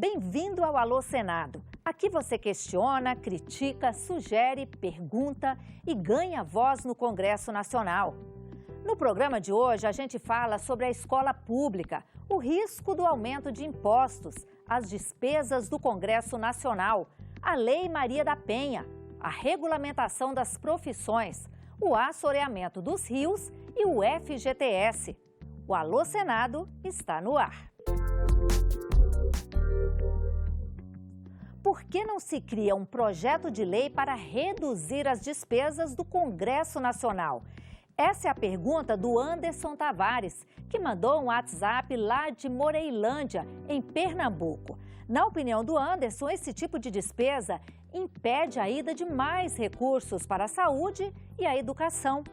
Bem-vindo ao Alô Senado. Aqui você questiona, critica, sugere, pergunta e ganha voz no Congresso Nacional. No programa de hoje, a gente fala sobre a escola pública, o risco do aumento de impostos, as despesas do Congresso Nacional, a Lei Maria da Penha, a regulamentação das profissões, o assoreamento dos rios e o FGTS. O Alô Senado está no ar. Por que não se cria um projeto de lei para reduzir as despesas do Congresso Nacional? Essa é a pergunta do Anderson Tavares, que mandou um WhatsApp lá de Moreilândia, em Pernambuco. Na opinião do Anderson, esse tipo de despesa impede a ida de mais recursos para a saúde e a educação.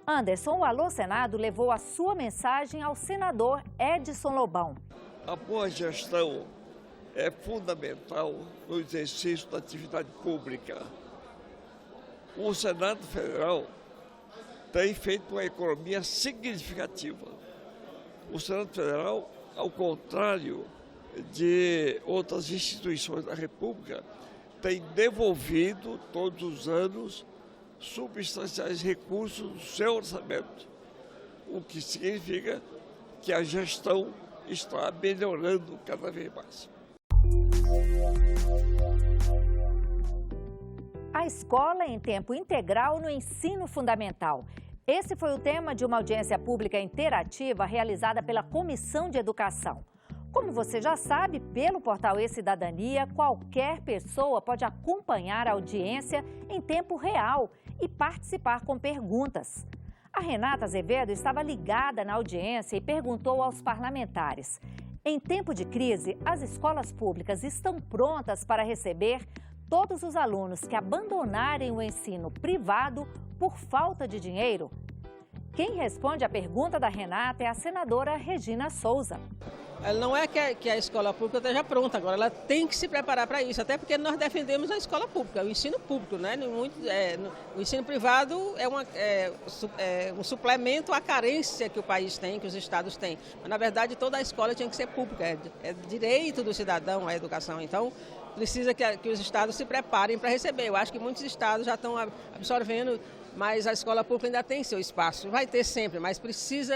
Anderson, o Alô Senado levou a sua mensagem ao senador Edson Lobão. A boa gestão é fundamental no exercício da atividade pública. O Senado Federal tem feito uma economia significativa. O Senado Federal, ao contrário de outras instituições da República, tem devolvido todos os anos substanciais recursos do seu orçamento, o que significa que a gestão está melhorando cada vez mais. A escola em tempo integral no ensino fundamental. Esse foi o tema de uma audiência pública interativa realizada pela Comissão de Educação. Como você já sabe, pelo portal E-Cidadania, qualquer pessoa pode acompanhar a audiência em tempo real e participar com perguntas. A Renata Azevedo estava ligada na audiência e perguntou aos parlamentares: em tempo de crise, as escolas públicas estão prontas para receber todos os alunos que abandonarem o ensino privado por falta de dinheiro? Quem responde à pergunta da Renata é a senadora Regina Souza. Não é que a escola pública esteja pronta agora, ela tem que se preparar para isso, até porque nós defendemos a escola pública, o ensino público, né? O ensino privado é um suplemento à carência que o país tem, que os estados têm. Mas, na verdade, toda a escola tinha que ser pública, é direito do cidadão à educação. Então, precisa que os estados se preparem para receber. Eu acho que muitos estados já estão absorvendo, mas a escola pública ainda tem seu espaço. Vai ter sempre, mas precisa,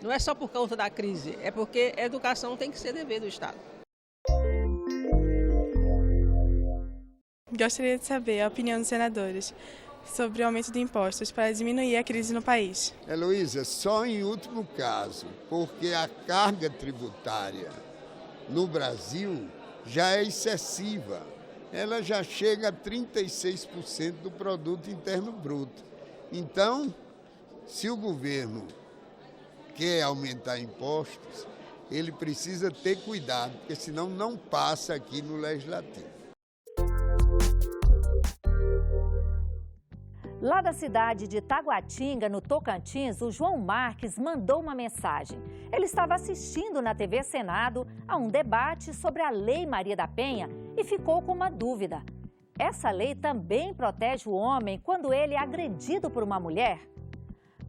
não é só por conta da crise, é porque a educação tem que ser dever do Estado. Gostaria de saber a opinião dos senadores sobre o aumento de impostos para diminuir a crise no país. Heloísa, só em último caso, porque a carga tributária no Brasil já é excessiva. Ela já chega a 36% do produto interno bruto. Então, se o governo quer aumentar impostos, ele precisa ter cuidado, porque senão não passa aqui no Legislativo. Lá da cidade de Taguatinga, no Tocantins, o João Marques mandou uma mensagem. Ele estava assistindo na TV Senado a um debate sobre a Lei Maria da Penha e ficou com uma dúvida. Essa lei também protege o homem quando ele é agredido por uma mulher?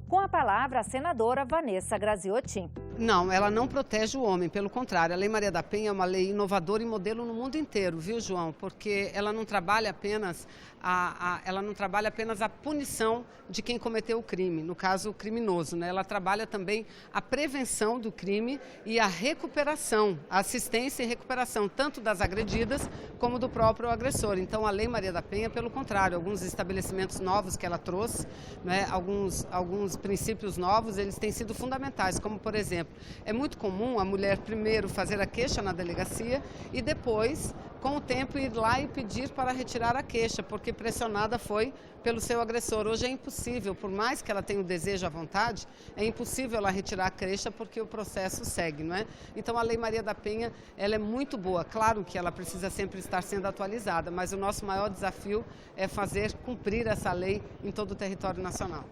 Com a palavra, a senadora Vanessa Graziotin. Não, ela não protege o homem, pelo contrário. A Lei Maria da Penha é uma lei inovadora e modelo no mundo inteiro, viu, João? Porque ela não trabalha apenas a punição de quem cometeu o crime, no caso, o criminoso, né? Ela trabalha também a prevenção do crime e a recuperação, a assistência e recuperação, tanto das agredidas como do próprio agressor. Então, a Lei Maria da Penha, pelo contrário, alguns estabelecimentos novos que ela trouxe, né? Alguns princípios novos, eles têm sido fundamentais, como, por exemplo, é muito comum a mulher primeiro fazer a queixa na delegacia e depois, com o tempo, ir lá e pedir para retirar a queixa, porque pressionada foi pelo seu agressor. Hoje é impossível, por mais que ela tenha o desejo à vontade, é impossível ela retirar a queixa porque o processo segue, não é? Então a Lei Maria da Penha, ela é muito boa. Claro que ela precisa sempre estar sendo atualizada, mas o nosso maior desafio é fazer cumprir essa lei em todo o território nacional.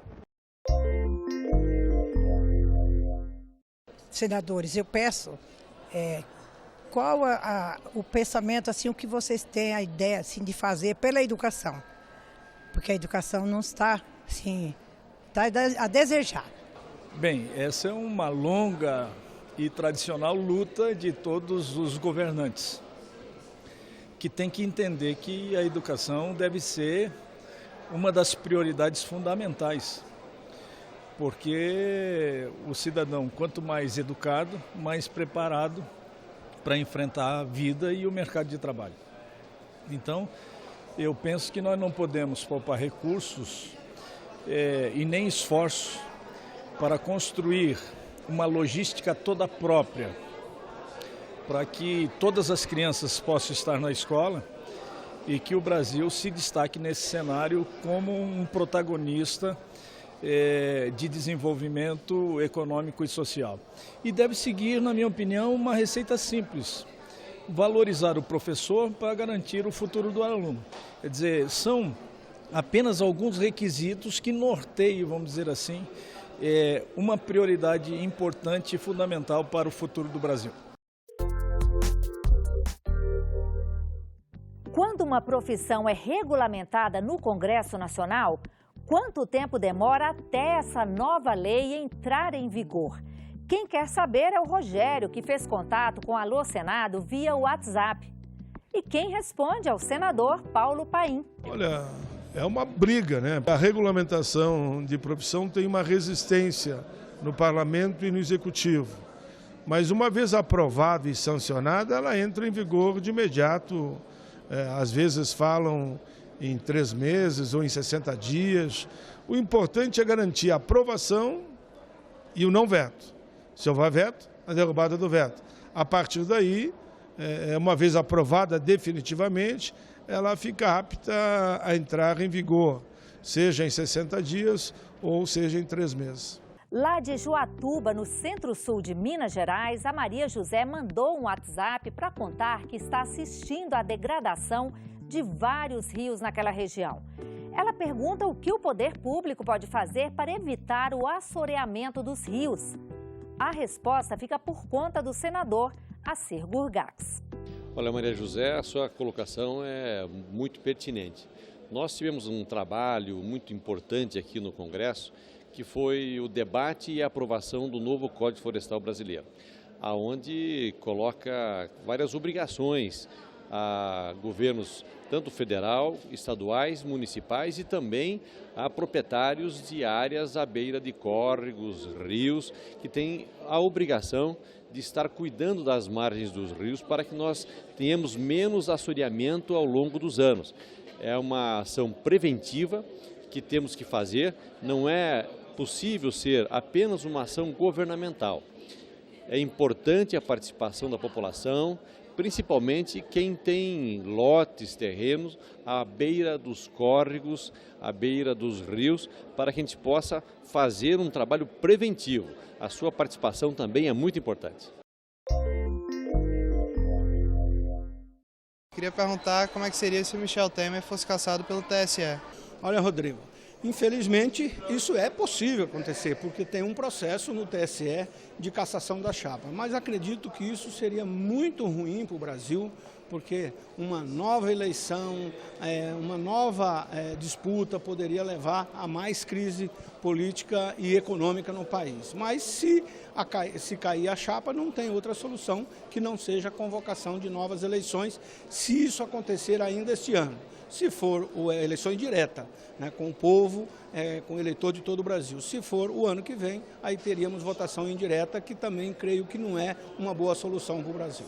Senadores, eu peço qual o pensamento, assim, o que vocês têm a ideia assim, de fazer pela educação, porque a educação não está, assim, está a desejar. Bem, essa é uma longa e tradicional luta de todos os governantes, que tem que entender que a educação deve ser uma das prioridades fundamentais, porque o cidadão, quanto mais educado, mais preparado para enfrentar a vida e o mercado de trabalho. Então, eu penso que nós não podemos poupar recursos e nem esforços para construir uma logística toda própria, para que todas as crianças possam estar na escola e que o Brasil se destaque nesse cenário como um protagonista de desenvolvimento econômico e social. E deve seguir, na minha opinião, uma receita simples: valorizar o professor para garantir o futuro do aluno. Quer dizer, são apenas alguns requisitos que norteiam, vamos dizer assim, uma prioridade importante e fundamental para o futuro do Brasil. Quando uma profissão é regulamentada no Congresso Nacional, quanto tempo demora até essa nova lei entrar em vigor? Quem quer saber é o Rogério, que fez contato com o Alô Senado via WhatsApp. E quem responde é o senador Paulo Paim. Olha, é uma briga, né? A regulamentação de profissão tem uma resistência no Parlamento e no Executivo. Mas uma vez aprovada e sancionada, ela entra em vigor de imediato. Às vezes falam em 3 meses ou em 60 dias. O importante é garantir a aprovação e o não veto. Se houver veto, a derrubada do veto. A partir daí, uma vez aprovada definitivamente, ela fica apta a entrar em vigor, seja em 60 dias ou seja em 3 meses. Lá de Joatuba, no centro-sul de Minas Gerais, a Maria José mandou um WhatsApp para contar que está assistindo à degradação de vários rios naquela região. Ela pergunta o que o poder público pode fazer para evitar o assoreamento dos rios. A resposta fica por conta do senador Assir Gurgax. Olha, Maria José, a sua colocação é muito pertinente. Nós tivemos um trabalho muito importante aqui no Congresso, que foi o debate e a aprovação do novo Código Florestal Brasileiro, aonde coloca várias obrigações a governos tanto federal, estaduais, municipais e também a proprietários de áreas à beira de córregos, rios, que têm a obrigação de estar cuidando das margens dos rios para que nós tenhamos menos assoreamento ao longo dos anos. É uma ação preventiva que temos que fazer, não é possível ser apenas uma ação governamental. É importante a participação da população, principalmente quem tem lotes, terrenos à beira dos córregos, à beira dos rios, para que a gente possa fazer um trabalho preventivo. A sua participação também é muito importante. Queria perguntar como é que seria se o Michel Temer fosse cassado pelo TSE. Olha, Rodrigo, infelizmente isso é possível acontecer, porque tem um processo no TSE de cassação da chapa. Mas acredito que isso seria muito ruim para o Brasil, porque uma nova eleição, uma nova disputa poderia levar a mais crise política e econômica no país. Mas se cair a chapa, não tem outra solução que não seja a convocação de novas eleições, se isso acontecer ainda este ano. Se for eleição indireta, né, com o povo, com o eleitor de todo o Brasil. Se for o ano que vem, aí teríamos votação indireta, que também creio que não é uma boa solução para o Brasil.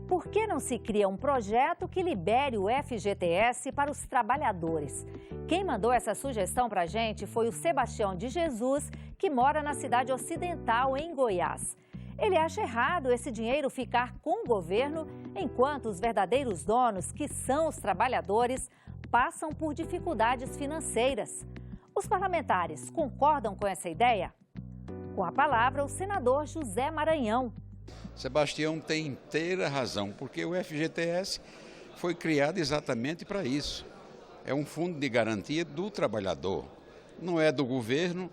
Por que não se cria um projeto que libere o FGTS para os trabalhadores? Quem mandou essa sugestão para a gente foi o Sebastião de Jesus, que mora na cidade ocidental, em Goiás. Ele acha errado esse dinheiro ficar com o governo, enquanto os verdadeiros donos, que são os trabalhadores, passam por dificuldades financeiras. Os parlamentares concordam com essa ideia? Com a palavra, o senador José Maranhão. Sebastião tem inteira razão, porque o FGTS foi criado exatamente para isso. É um fundo de garantia do trabalhador, não é do governo,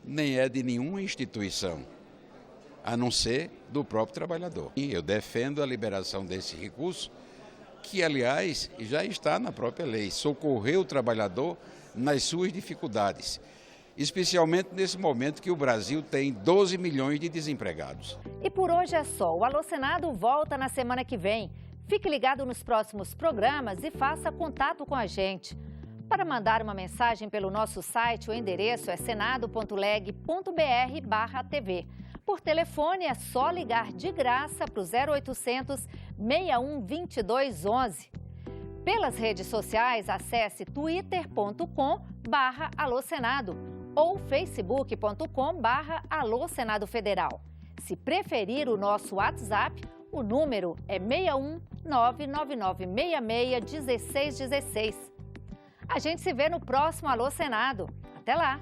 nem é de nenhuma instituição, a não ser do próprio trabalhador. E eu defendo a liberação desse recurso, que, aliás, já está na própria lei, socorrer o trabalhador nas suas dificuldades. especialmente nesse momento que o Brasil tem 12 milhões de desempregados. E por hoje é só. O Alô Senado volta na semana que vem. Fique ligado nos próximos programas e faça contato com a gente. Para mandar uma mensagem pelo nosso site, o endereço é senado.leg.br/TV. Por telefone é só ligar de graça para o 0800 61 22 11. Pelas redes sociais, acesse twitter.com/alôsenado ou facebook.com/alôsenado federal. Se preferir o nosso WhatsApp, o número é 61 99966 1616. A gente se vê no próximo Alô Senado. Até lá!